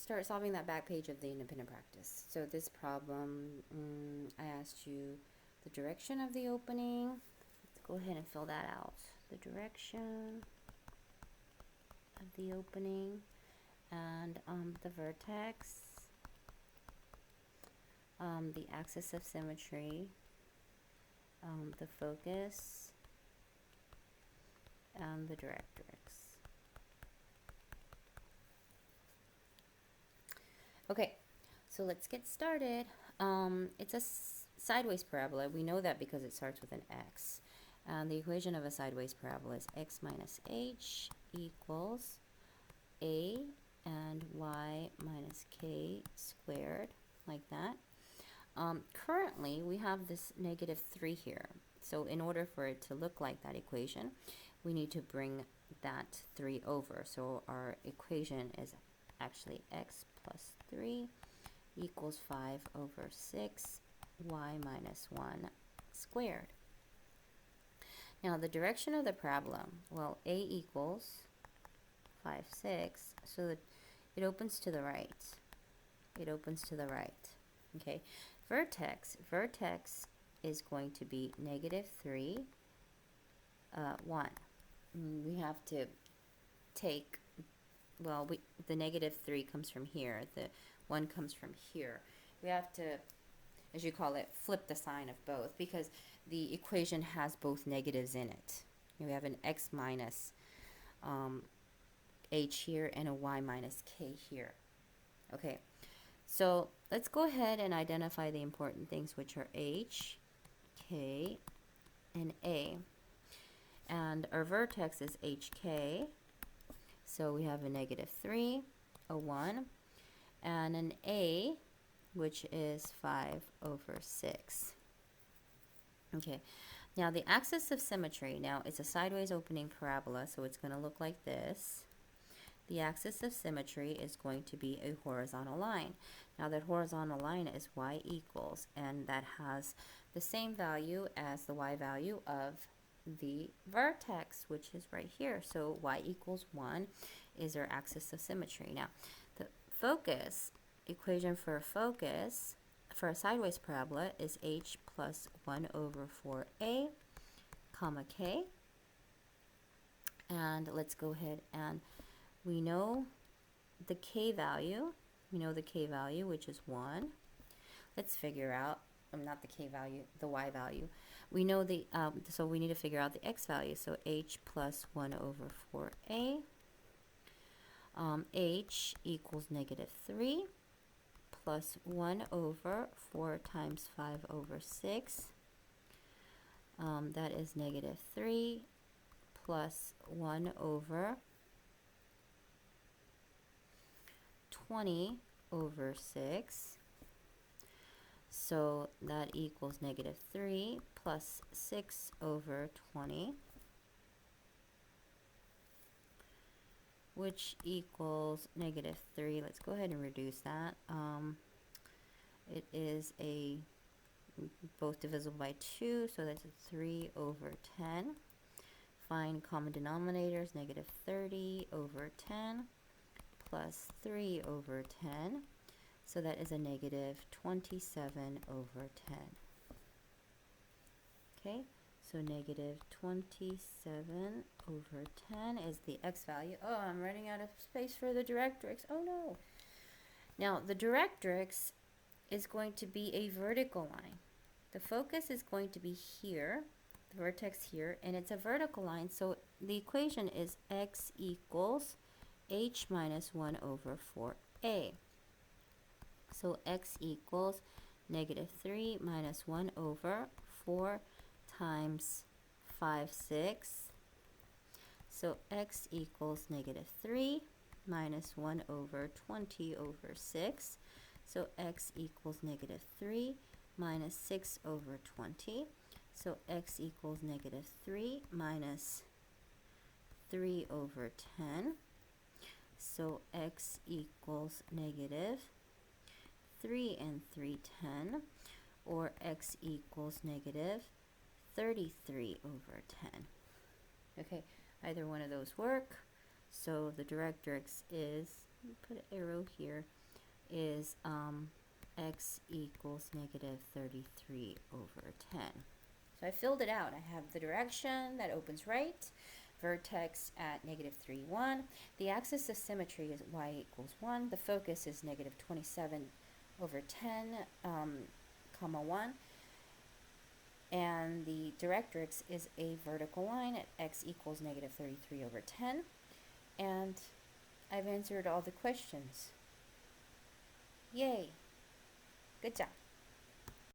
start solving that back page of the independent practice. So this problem, I asked you the direction of the opening. Let's go ahead and fill that out. The direction of the opening and the vertex, the axis of symmetry, the focus, and the directrix. Okay, so let's get started. It's a sideways parabola. We know that because it starts with an x. And the equation of a sideways parabola is x minus h equals a and y minus k squared, like that. Currently, we have this -3 here. So in order for it to look like that equation, we need to bring that 3 over. So our equation is actually x plus 3 equals 5 over 6 y minus 1 squared. Now the direction of the parabola, well, a equals 5, 6, so that it opens to the right. It opens to the right. Okay, vertex is going to be -3, 1. We have to take, well, the -3 comes from here, the 1 comes from here. We have to, as you call it, flip the sign of both, because the equation has both negatives in it. We have an x minus h here and a y minus k here. Okay, so let's go ahead and identify the important things, which are h, k, and a. And our vertex is hk, so we have a -3, a 1, and an a, which is 5 over 6. Okay, now the axis of symmetry, now it's a sideways opening parabola, so it's going to look like this. The axis of symmetry is going to be a horizontal line. Now that horizontal line is y equals, and that has the same value as the y value of the vertex, which is right here. So y equals 1 is our axis of symmetry. Now the focus, equation for a focus for a sideways parabola is h plus 1 over 4a, comma k. And let's go ahead and we know the k value. We know the k value, which is 1. Let's figure out, not the k value, the y value. We know the, so we need to figure out the x value. So h plus 1 over 4a. H equals -3 plus 1 over 4 times 5 over 6. That is -3 plus 1 over 20 over 6. So that equals -3 plus 6 over 20, which equals -3. Let's go ahead and reduce that. It is both divisible by 2, so that's a 3 over 10. Find common denominators, -30 over 10 plus 3 over 10. So that is a -27 over 10. Okay, so -27 over 10 is the x value. Oh, I'm running out of space for the directrix. Oh no. Now the directrix is going to be a vertical line. The focus is going to be here, the vertex here, and it's a vertical line. So the equation is x equals h minus 1 over 4a. So x equals -3 minus 1 over 4 times 5, 6. So x equals -3 minus 1 over 20 over 6. So x equals -3 minus 6 over 20. So x equals -3 minus 3 over 10. So x equals -3 and 3 10, or x equals -33 over 10. Okay, either one of those work. So the directrix is put an arrow here, is x equals negative 33 over 10. So I filled it out. I have the direction that opens right, vertex at negative 3, 1. The axis of symmetry is y equals 1. The focus is negative 27 over 10, comma 1. And the directrix is a vertical line at x equals negative 33 over 10. And I've answered all the questions. Yay! Good job.